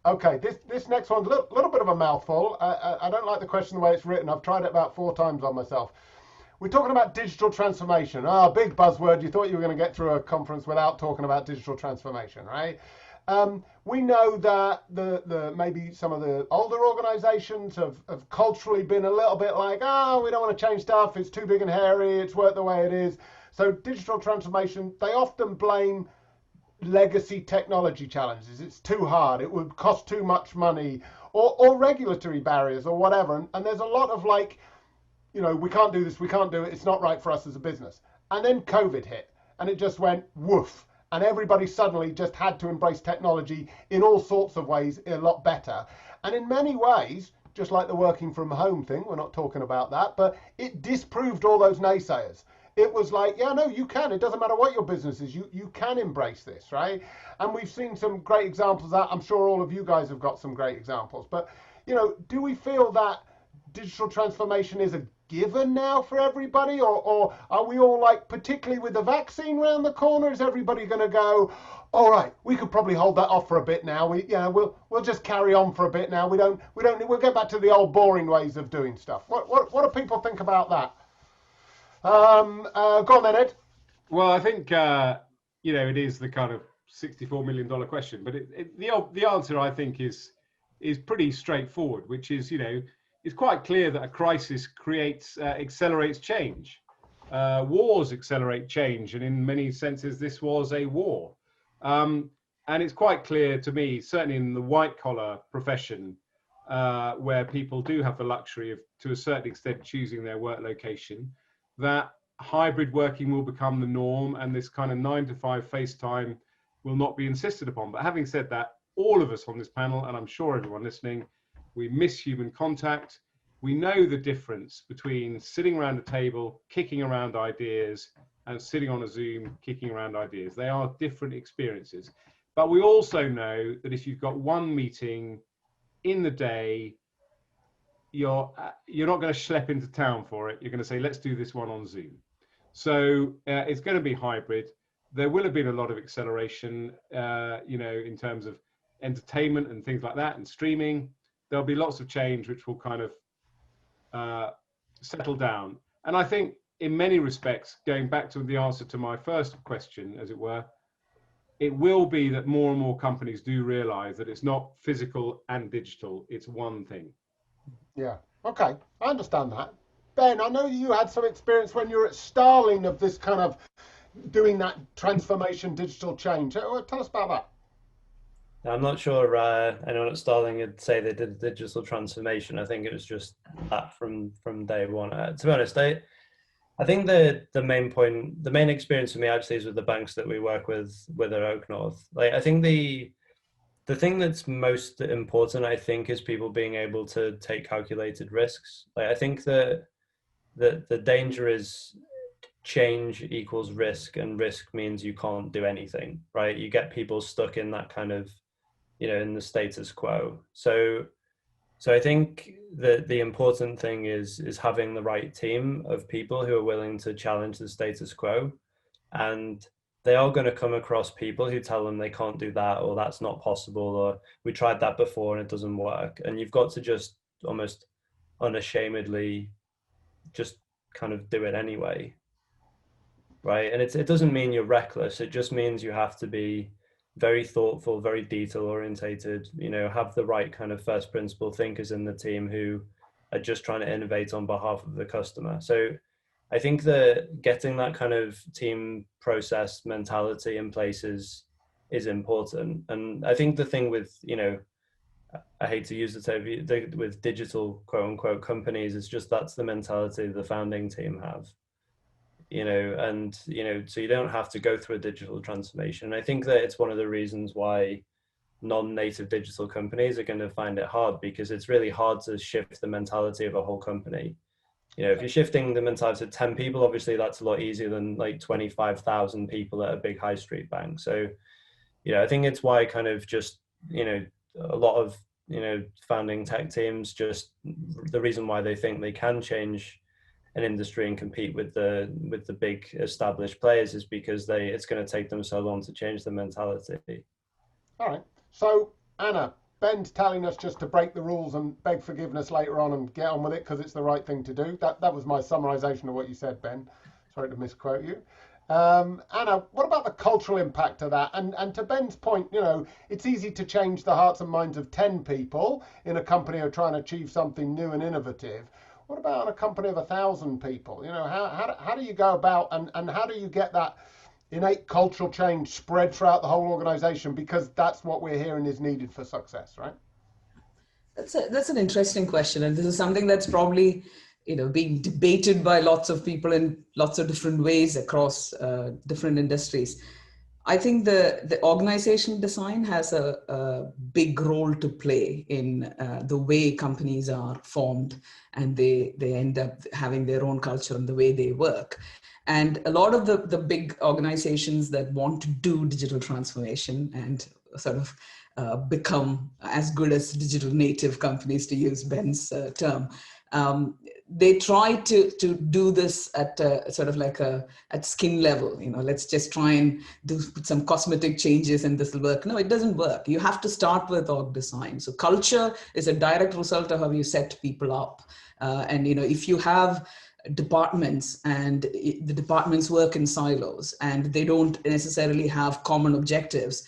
Okay, this next one's a little bit of a mouthful. I don't like the question the way it's written. I've tried it about 4 times on myself. We're talking about digital transformation. Ah, big buzzword. You thought you were going to get through a conference without talking about digital transformation, right? We know that the maybe some of the older organizations have culturally been a little bit like, oh, we don't want to change stuff. It's too big and hairy. It's worked the way it is. So digital transformation, they often blame legacy technology challenges. It's too hard. It would cost too much money, or regulatory barriers or whatever. And there's a lot of like, we can't do this, we can't do it, it's not right for us as a business. And then COVID hit and it just went woof. And everybody suddenly just had to embrace technology in all sorts of ways a lot better. And in many ways, just like the working from home thing, we're not talking about that, but it disproved all those naysayers. It was like, yeah, no, you can. It doesn't matter what your business is. You can embrace this, right? And we've seen some great examples of that. I'm sure all of you guys have got some great examples. But, do we feel that digital transformation is a given now for everybody? Or are we all like, particularly with the vaccine around the corner, is everybody going to go, all right, we could probably hold that off for a bit now. We'll just carry on for a bit now. We'll get back to the old boring ways of doing stuff. What do people think about that? Go on then, Ed. Well, I think it is the kind of $64 million question, but the answer I think is pretty straightforward, which is it's quite clear that a crisis accelerates change. Wars accelerate change, and in many senses, this was a war. And it's quite clear to me, certainly in the white collar profession, where people do have the luxury of, to a certain extent, choosing their work location, that hybrid working will become the norm, and this kind of 9 to 5 FaceTime will not be insisted upon. But having said that, all of us on this panel, and I'm sure everyone listening, we miss human contact. We know the difference between sitting around a table, kicking around ideas, and sitting on a Zoom, kicking around ideas. They are different experiences. But we also know that if you've got one meeting in the day, you're not going to schlep into town for it. You're going to say, let's do this one on Zoom. So it's going to be hybrid. There will have been a lot of acceleration, in terms of entertainment and things like that, and streaming. There'll be lots of change, which will kind of settle down. And I think in many respects, going back to the answer to my first question, as it were, it will be that more and more companies do realize that it's not physical and digital, it's one thing. Yeah, okay, I understand that. Ben, I know you had some experience when you were at Starling of this kind of doing that transformation, digital change. Tell us about that. I'm not sure anyone at Starling would say they did digital transformation. I think it was just that from day one. To be honest, I think the main experience for me actually is with the banks that we work with at OakNorth. Like, I think the thing that's most important, I think, is people being able to take calculated risks. Like, I think that the danger is change equals risk, and risk means you can't do anything, right? You get people stuck in that kind of, in the status quo. So I think that the important thing is having the right team of people who are willing to challenge the status quo, and they are going to come across people who tell them they can't do that, or that's not possible, or we tried that before and it doesn't work. And you've got to just almost unashamedly just kind of do it anyway, right? And it doesn't mean you're reckless. It just means you have to be very thoughtful, very detail orientated, have the right kind of first principle thinkers in the team who are just trying to innovate on behalf of the customer. So I think that getting that kind of team process mentality in place is important. And I think the thing with, I hate to use the term, with digital quote unquote companies, is just that's the mentality the founding team have. So you don't have to go through a digital transformation. And I think that it's one of the reasons why non-native digital companies are going to find it hard, because it's really hard to shift the mentality of a whole company. If you're shifting the mentality of 10 people, obviously that's a lot easier than like 25,000 people at a big high street bank. So, I think it's why kind of just, a lot of, founding tech teams, just the reason why they think they can change an industry and compete with the big established players is because it's going to take them so long to change the mentality. All right. So Anna, Ben's telling us just to break the rules and beg forgiveness later on and get on with it because it's the right thing to do. That was my summarization of what you said, Ben. Sorry to misquote you. Anna, what about the cultural impact of that? And to Ben's point, you know, it's easy to change the hearts and minds of 10 people in a company who are trying to achieve something new and innovative. What about a company of 1,000 people? You know, how do you go about and how do you get that innate cultural change spread throughout the whole organization? Because that's what we're hearing is needed for success, right? That's an interesting question. And this is something that's probably, you know, being debated by lots of people in lots of different ways across different industries. I think the organizational design has a big role to play in the way companies are formed, and they end up having their own culture and the way they work. And a lot of the big organizations that want to do digital transformation and sort of become as good as digital native companies, to use Ben's term, they try to do this at sort of like at skin level. You know, let's just try and put some cosmetic changes and this will work. No, it doesn't work. You have to start with org design. So culture is a direct result of how you set people up. And, you know, if you have departments and the departments work in silos and they don't necessarily have common objectives,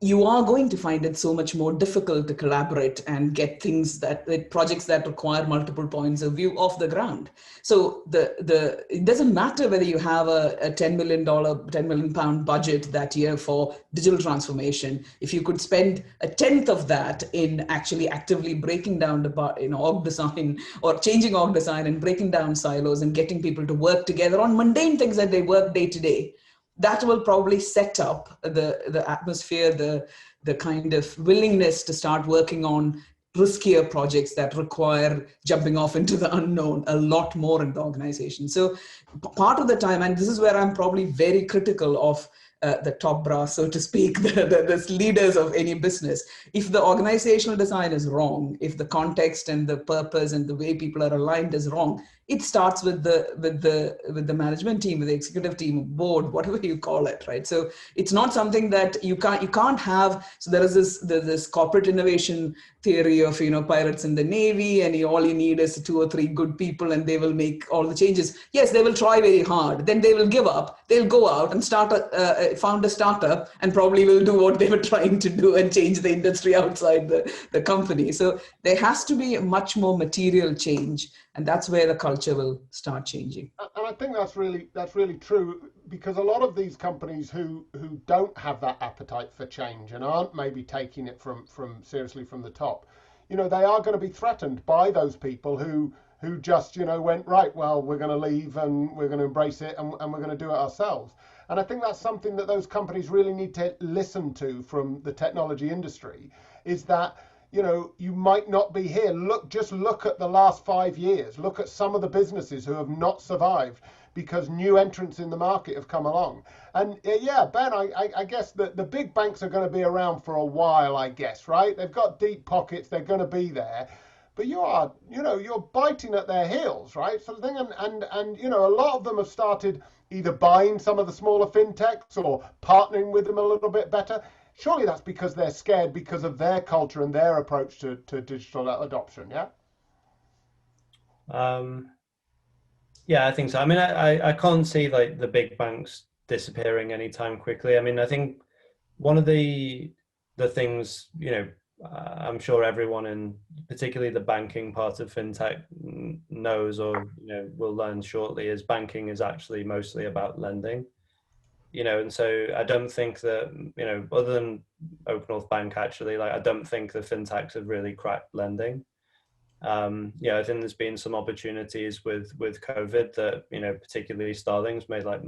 you are going to find it so much more difficult to collaborate and get things projects that require multiple points of view off the ground. So it doesn't matter whether you have a $10 million budget that year for digital transformation. If you could spend a tenth of that in actually actively breaking down org design or changing org design and breaking down silos and getting people to work together on mundane things that they work day to day, that will probably set up the atmosphere, the kind of willingness to start working on riskier projects that require jumping off into the unknown a lot more in the organization. So part of the time, and this is where I'm probably very critical of the top brass, so to speak, the leaders of any business. If the organizational design is wrong, if the context and the purpose and the way people are aligned is wrong, it starts with the management team, with the executive team, board, whatever you call it, right? So it's not something that you can't have. So there is this corporate innovation theory of, you know, pirates in the Navy, and all you need is 2 or 3 good people and they will make all the changes. Yes, they will try very hard, then they will give up. They'll go out and found a startup and probably will do what they were trying to do and change the industry outside the company. So there has to be a much more material change, and that's where the culture will start changing. And I think that's really true, because a lot of these companies who don't have that appetite for change and aren't maybe taking it from seriously from the top, you know, they are going to be threatened by those people who just, you know, went, right, well, we're going to leave and we're going to embrace it and we're going to do it ourselves. And I think that's something that those companies really need to listen to from the technology industry, is that, you know, you might not be here. Just look at the last 5 years. Look at some of the businesses who have not survived because new entrants in the market have come along. And yeah, Ben, I guess that the big banks are going to be around for a while, I guess, right? They've got deep pockets. They're going to be there. But you're biting at their heels, right? Sort of thing. And you know, a lot of them have started either buying some of the smaller fintechs or partnering with them a little bit better. Surely that's because they're scared because of their culture and their approach to digital adoption, yeah? Yeah, I think so. I mean, I can't see like the big banks disappearing anytime quickly. I mean, I think one of the things, you know, I'm sure everyone in particularly the banking part of fintech knows, or, you know, will learn shortly, is banking is actually mostly about lending. You know, and so I don't think that, you know, other than OakNorth Bank, actually, like, I don't think the fintechs have really cracked lending. Yeah, I think there's been some opportunities with COVID that, you know, particularly Starling's made like a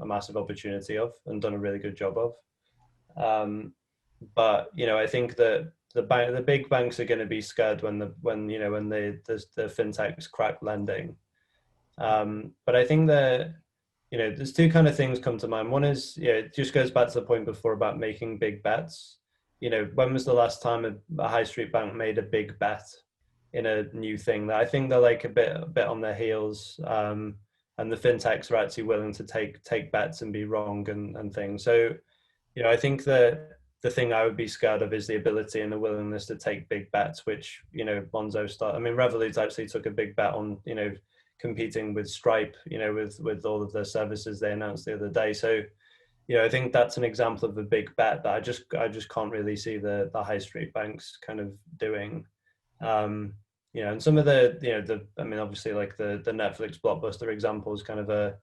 massive opportunity of and done a really good job of. But, you know, I think that the big banks are going to be scared when the fintechs crack lending. But I think that, you know, there's 2 kind of things come to mind. One is, yeah, it just goes back to the point before about making big bets. You know, when was the last time a high street bank made a big bet in a new thing? That I think they're like a bit on their heels, and the fintechs are actually willing to take bets and be wrong and things. So, you know, I think that the thing I would be scared of is the ability and the willingness to take big bets, which, you know, Monzo started. I mean, Revolut actually took a big bet on, you know, competing with Stripe, you know, with all of their services they announced the other day. So, you know, I think that's an example of a big bet that I just can't really see the high street banks kind of doing. You know, and some of the, you know, I mean, obviously like the Netflix Blockbuster example is kind of a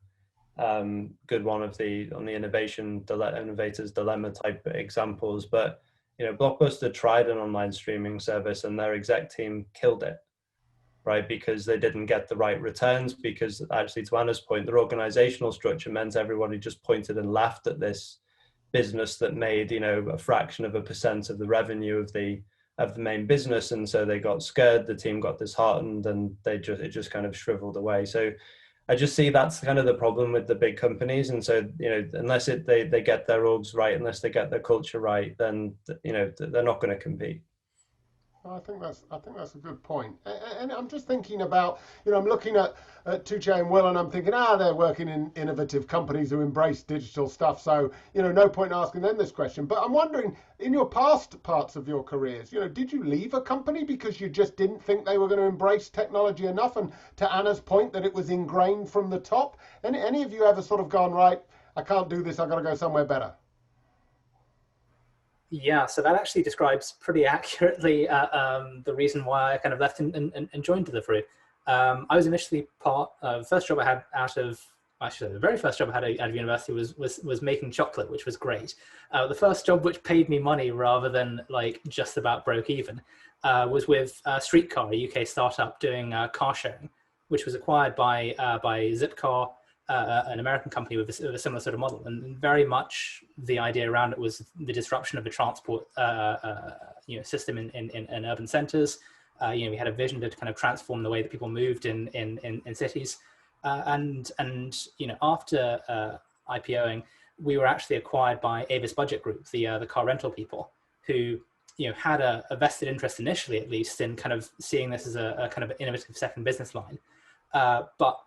good one of on the innovator's dilemma type examples. But, you know, Blockbuster tried an online streaming service and their exec team killed it, right? Because they didn't get the right returns, because actually, to Anna's point, their organizational structure meant everybody just pointed and laughed at this business that made, you know, a fraction of a % of the revenue of the main business. And so they got scared, the team got disheartened, and it just kind of shriveled away. So I just see that's kind of the problem with the big companies. And so, you know, unless they get their orgs right, unless they get their culture right, then, you know, they're not going to compete. I think that's a good point. And I'm just thinking about, you know, I'm looking at Tugce and Will, and I'm thinking, they're working in innovative companies who embrace digital stuff. So, you know, no point in asking them this question. But I'm wondering, in your past parts of your careers, you know, did you leave a company because you just didn't think they were going to embrace technology enough? And to Anna's point, that it was ingrained from the top. Any of you ever sort of gone, right, I can't do this, I've got to go somewhere better? Yeah, so that actually describes pretty accurately the reason why I kind of left and joined Deliveroo. I was initially first job I had the very first job I had out of university was making chocolate, which was great. The first job which paid me money rather than like just about broke even was with Streetcar, a UK startup doing car sharing, which was acquired by Zipcar, an American company with a similar sort of model. And very much the idea around it was the disruption of the transport you know, system in urban centers. You know, we had a vision to kind of transform the way that people moved in cities. And you know, after IPOing, we were actually acquired by Avis Budget Group, the car rental people, who, you know, had a vested interest initially, at least, in kind of seeing this as a kind of innovative second business line. But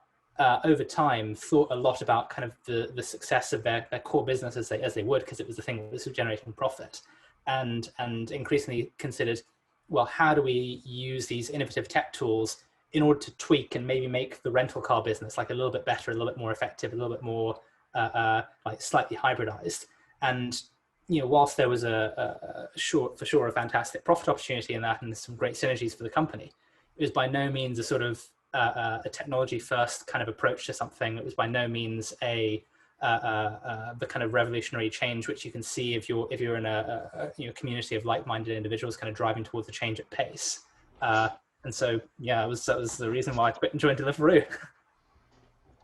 over time, thought a lot about kind of the success of their core business as they would, because it was the thing that was generating profit, and increasingly considered, well, how do we use these innovative tech tools in order to tweak and maybe make the rental car business like a little bit better, a little bit more effective, a little bit more like slightly hybridized. And, you know, whilst there was for sure a fantastic profit opportunity in that, and there's some great synergies for the company, it was by no means a sort of a technology first kind of approach to something. It was by no means the kind of revolutionary change which you can see if you're in a you know, community of like-minded individuals kind of driving towards the change at pace. And so, yeah, that was the reason why I quit and joined Deliveroo.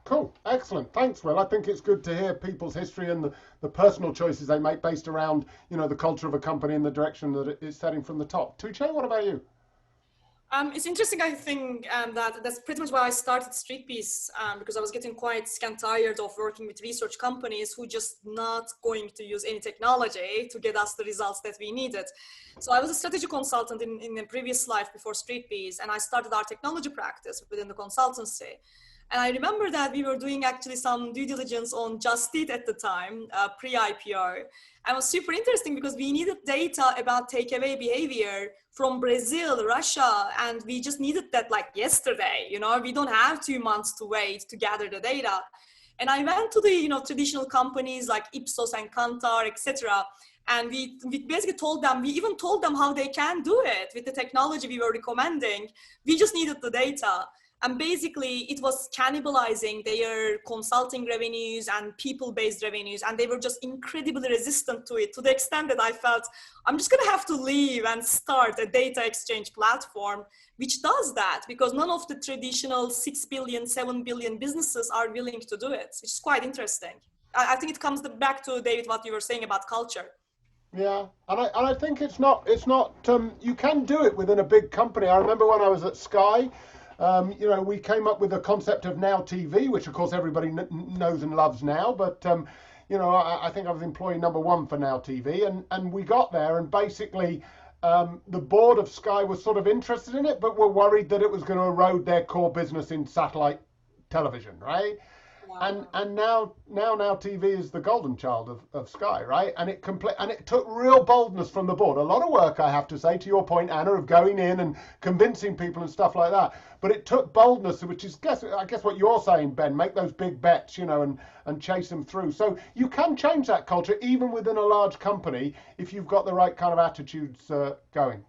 Cool, excellent, thanks, Will. I think it's good to hear people's history and the personal choices they make based around, you know, the culture of a company and the direction that it's setting from the top. Tugce, what about you? It's interesting, I think, that's pretty much why I started Streetpiece, because I was getting quite tired of working with research companies who just not going to use any technology to get us the results that we needed. So I was a strategy consultant in a previous life before Streetpiece, and I started our technology practice within the consultancy. And I remember that we were doing actually some due diligence on Just Eat at the time, pre-IPO. And it was super interesting because we needed data about takeaway behavior from Brazil, Russia, and we just needed that like yesterday. You know, we don't have 2 months to wait to gather the data. And I went to the, you know, traditional companies like Ipsos and Kantar, etc. And we basically told them, we even told them how they can do it with the technology we were recommending. We just needed the data. And basically it was cannibalizing their consulting revenues and people-based revenues. And they were just incredibly resistant to it, to the extent that I felt I'm just gonna have to leave and start a data exchange platform, which does that, because none of the traditional 6 billion, 7 billion businesses are willing to do it. It's quite interesting. I think it comes back to, David, what you were saying about culture. Yeah, and I think it's not, you can do it within a big company. I remember when I was at Sky, you know, we came up with the concept of Now TV, which of course everybody knows and loves now. But, you know, I think I was employee number 1 for Now TV, and we got there, and basically the board of Sky was sort of interested in it, but were worried that it was going to erode their core business in satellite television, right? and now TV is the golden child of Sky, right? And it took real boldness from the board. A lot of work, I have to say, to your point, Anna, of going in and convincing people and stuff like that. But it took boldness, which is I guess what you're saying, Ben. Make those big bets, and chase them through. So you can change that culture even within a large company if you've got the right kind of attitudes going.